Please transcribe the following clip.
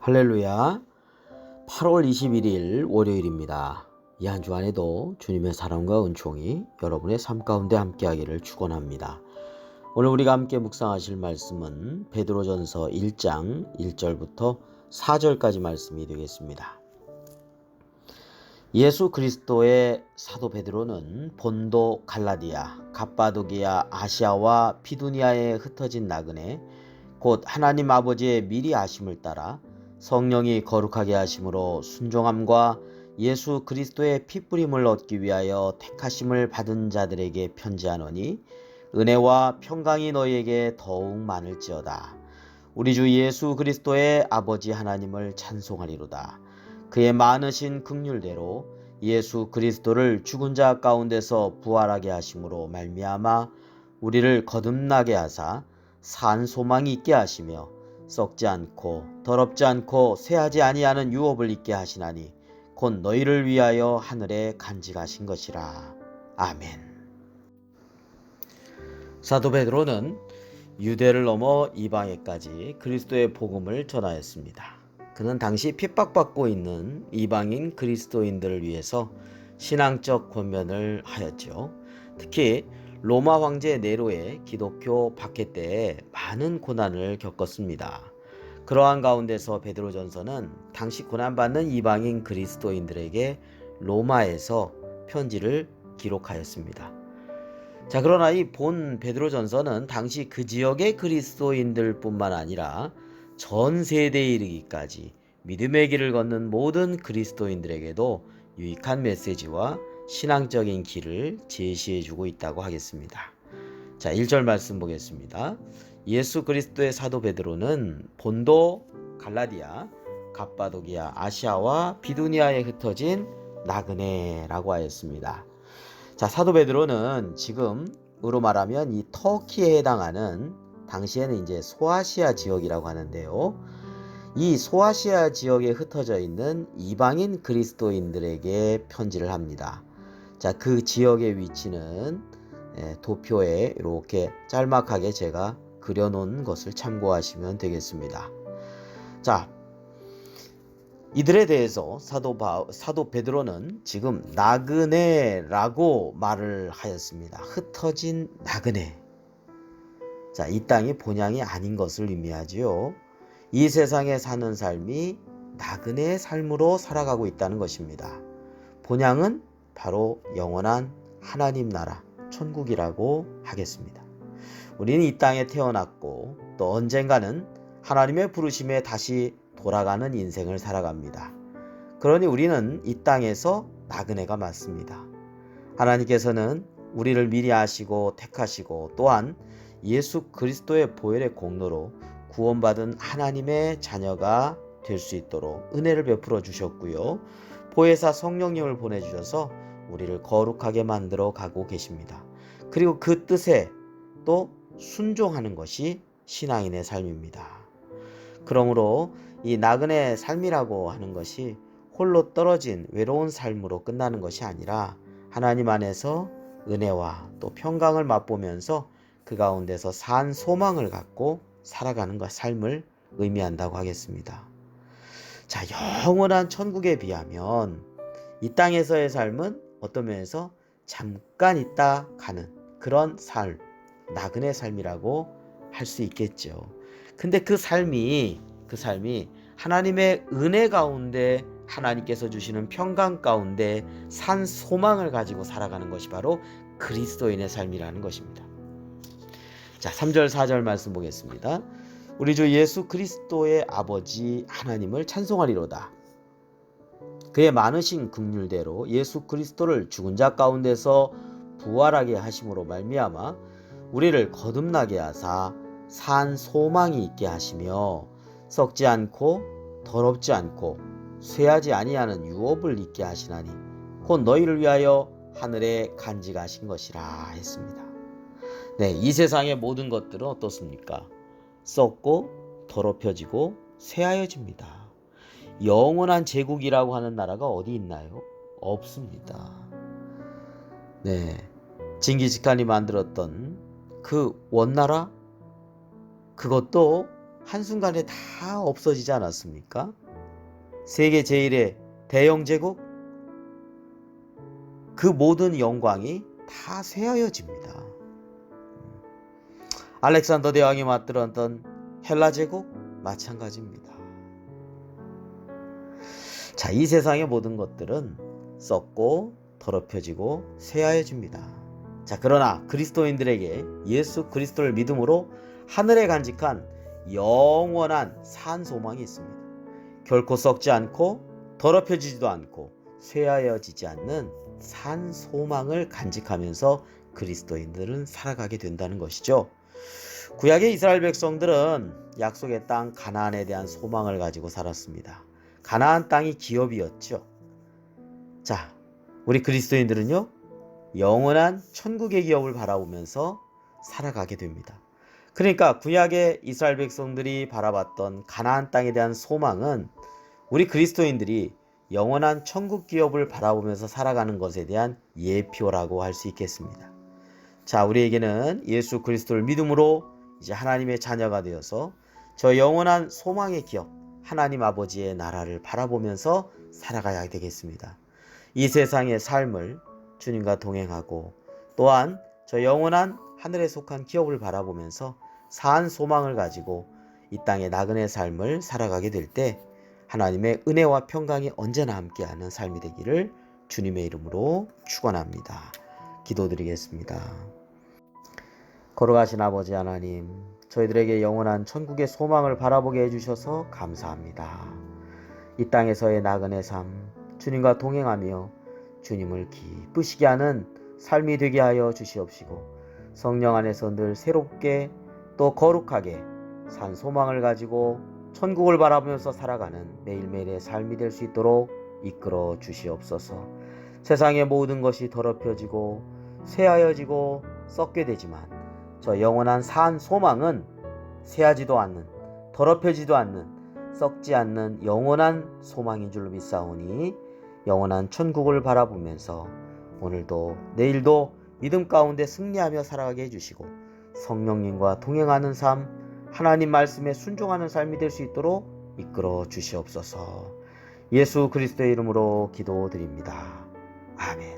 할렐루야. 8월 21일 월요일입니다. 이 한 주 안에도 주님의 사랑과 은총이 여러분의 삶 가운데 함께하기를 축원합니다. 오늘 우리가 함께 묵상하실 말씀은 베드로전서 1장 1절부터 4절까지 말씀이 되겠습니다. 예수 그리스도의 사도 베드로는 본도, 갈라디아, 갑바도기아, 아시아와 비두니아에 흩어진 나그네 곧 하나님 아버지의 미리 아심을 따라 성령이 거룩하게 하심으로 순종함과 예수 그리스도의 피뿌림을 얻기 위하여 택하심을 받은 자들에게 편지하노니 은혜와 평강이 너희에게 더욱 많을지어다. 우리 주 예수 그리스도의 아버지 하나님을 찬송하리로다. 그의 많으신 긍휼대로 예수 그리스도를 죽은 자 가운데서 부활하게 하심으로 말미암아 우리를 거듭나게 하사 산 소망이 있게 하시며 썩지 않고 더럽지 않고 쇠하지 아니하는 유업을 있게 하시나니 곧 너희를 위하여 하늘에 간직하신 것이라. 아멘. 사도 베드로는 유대를 넘어 이방에까지 그리스도의 복음을 전하였습니다. 그는 당시 핍박받고 있는 이방인 그리스도인들을 위해서 신앙적 권면을 하였죠. 특히 로마 황제 네로의 기독교 박해 때에 많은 고난을 겪었습니다. 그러한 가운데서 베드로전서는 당시 고난받는 이방인 그리스도인들에게 로마에서 편지를 기록하였습니다. 자, 그러나 이 본 베드로전서는 당시 그 지역의 그리스도인들 뿐만 아니라 전 세대에 이르기까지 믿음의 길을 걷는 모든 그리스도인들에게도 유익한 메시지와 신앙적인 길을 제시해주고 있다고 하겠습니다. 자, 1절 말씀 보겠습니다. 예수 그리스도의 사도 베드로는 본도, 갈라디아, 갑바도기아, 아시아와 비두니아에 흩어진 나그네라고 하였습니다. 자, 사도 베드로는 지금으로 말하면 이 터키에 해당하는 당시에는 이제 소아시아 지역이라고 하는데요. 이 소아시아 지역에 흩어져 있는 이방인 그리스도인들에게 편지를 합니다. 자, 그 지역의 위치는 도표에 이렇게 짤막하게 제가 그려놓은 것을 참고하시면 되겠습니다. 자, 이들에 대해서 사도 베드로는 지금 나그네라고 말을 하였습니다. 흩어진 나그네. 자, 이 땅이 본향이 아닌 것을 의미하지요. 이 세상에 사는 삶이 나그네의 삶으로 살아가고 있다는 것입니다. 본향은 바로 영원한 하나님 나라, 천국이라고 하겠습니다. 우리는 이 땅에 태어났고 또 언젠가는 하나님의 부르심에 다시 돌아가는 인생을 살아갑니다. 그러니 우리는 이 땅에서 나그네가 맞습니다. 하나님께서는 우리를 미리 아시고 택하시고 또한 예수 그리스도의 보혈의 공로로 구원받은 하나님의 자녀가 될 수 있도록 은혜를 베풀어 주셨고요. 보혜사 성령님을 보내주셔서 우리를 거룩하게 만들어 가고 계십니다. 그리고 그 뜻에 또 순종하는 것이 신앙인의 삶입니다. 그러므로 이 나그네 삶이라고 하는 것이 홀로 떨어진 외로운 삶으로 끝나는 것이 아니라 하나님 안에서 은혜와 또 평강을 맛보면서 그 가운데서 산 소망을 갖고 살아가는 것, 삶을 의미한다고 하겠습니다. 자, 영원한 천국에 비하면 이 땅에서의 삶은 어떤 면에서 잠깐 있다 가는 그런 삶, 나그네 삶이라고 할 수 있겠죠. 근데 그 삶이 하나님의 은혜 가운데 하나님께서 주시는 평강 가운데 산 소망을 가지고 살아가는 것이 바로 그리스도인의 삶이라는 것입니다. 자, 3절 4절 말씀 보겠습니다. 우리 주 예수 그리스도의 아버지 하나님을 찬송하리로다. 그의 많으신 긍휼대로 예수 그리스도를 죽은 자 가운데서 부활하게 하심으로 말미암아 우리를 거듭나게 하사 산 소망이 있게 하시며 썩지 않고 더럽지 않고 쇠하지 아니하는 유업을 있게 하시나니 곧 너희를 위하여 하늘에 간직하신 것이라 했습니다. 네, 이 세상의 모든 것들은 어떻습니까? 썩고 더럽혀지고 쇠하여집니다. 영원한 제국이라고 하는 나라가 어디 있나요? 없습니다. 네, 징기스칸이 만들었던 그 원나라 그것도 한순간에 다 없어지지 않았습니까? 세계 제1의 대영 제국, 그 모든 영광이 다 쇠하여집니다. 알렉산더 대왕이 맞들었던 헬라 제국 마찬가지입니다. 자, 이 세상의 모든 것들은 썩고 더럽혀지고 쇠하여집니다. 자, 그러나 그리스도인들에게 예수 그리스도를 믿음으로 하늘에 간직한 영원한 산 소망이 있습니다. 결코 썩지 않고 더럽혀지지도 않고 쇠하여지지 않는 산 소망을 간직하면서 그리스도인들은 살아가게 된다는 것이죠. 구약의 이스라엘 백성들은 약속의 땅 가나안에 대한 소망을 가지고 살았습니다. 가나안 땅이 기업이었죠. 자, 우리 그리스도인들은요, 영원한 천국의 기업을 바라보면서 살아가게 됩니다. 그러니까 구약의 이스라엘 백성들이 바라봤던 가나안 땅에 대한 소망은 우리 그리스도인들이 영원한 천국 기업을 바라보면서 살아가는 것에 대한 예표라고 할 수 있겠습니다. 자, 우리에게는 예수 그리스도를 믿음으로 이제 하나님의 자녀가 되어서 저 영원한 소망의 기업, 하나님 아버지의 나라를 바라보면서 살아가야 되겠습니다. 이 세상의 삶을 주님과 동행하고 또한 저 영원한 하늘에 속한 기업을 바라보면서 산 소망을 가지고 이 땅의 나그네 삶을 살아가게 될 때 하나님의 은혜와 평강이 언제나 함께하는 삶이 되기를 주님의 이름으로 축원합니다. 기도드리겠습니다. 걸어가신 아버지 하나님, 저희들에게 영원한 천국의 소망을 바라보게 해주셔서 감사합니다. 이 땅에서의 나그네 삶, 주님과 동행하며 주님을 기쁘시게 하는 삶이 되게 하여 주시옵시고 성령 안에서 늘 새롭게 또 거룩하게 산 소망을 가지고 천국을 바라보면서 살아가는 매일매일의 삶이 될 수 있도록 이끌어 주시옵소서. 세상의 모든 것이 더럽혀지고 쇠하여지고 썩게 되지만 저 영원한 산 소망은 쇠하지도 않는, 더럽혀지도 않는, 썩지 않는 영원한 소망인 줄로 믿사오니 영원한 천국을 바라보면서 오늘도 내일도 믿음 가운데 승리하며 살아가게 해주시고 성령님과 동행하는 삶, 하나님 말씀에 순종하는 삶이 될 수 있도록 이끌어 주시옵소서. 예수 그리스도의 이름으로 기도드립니다. 아멘.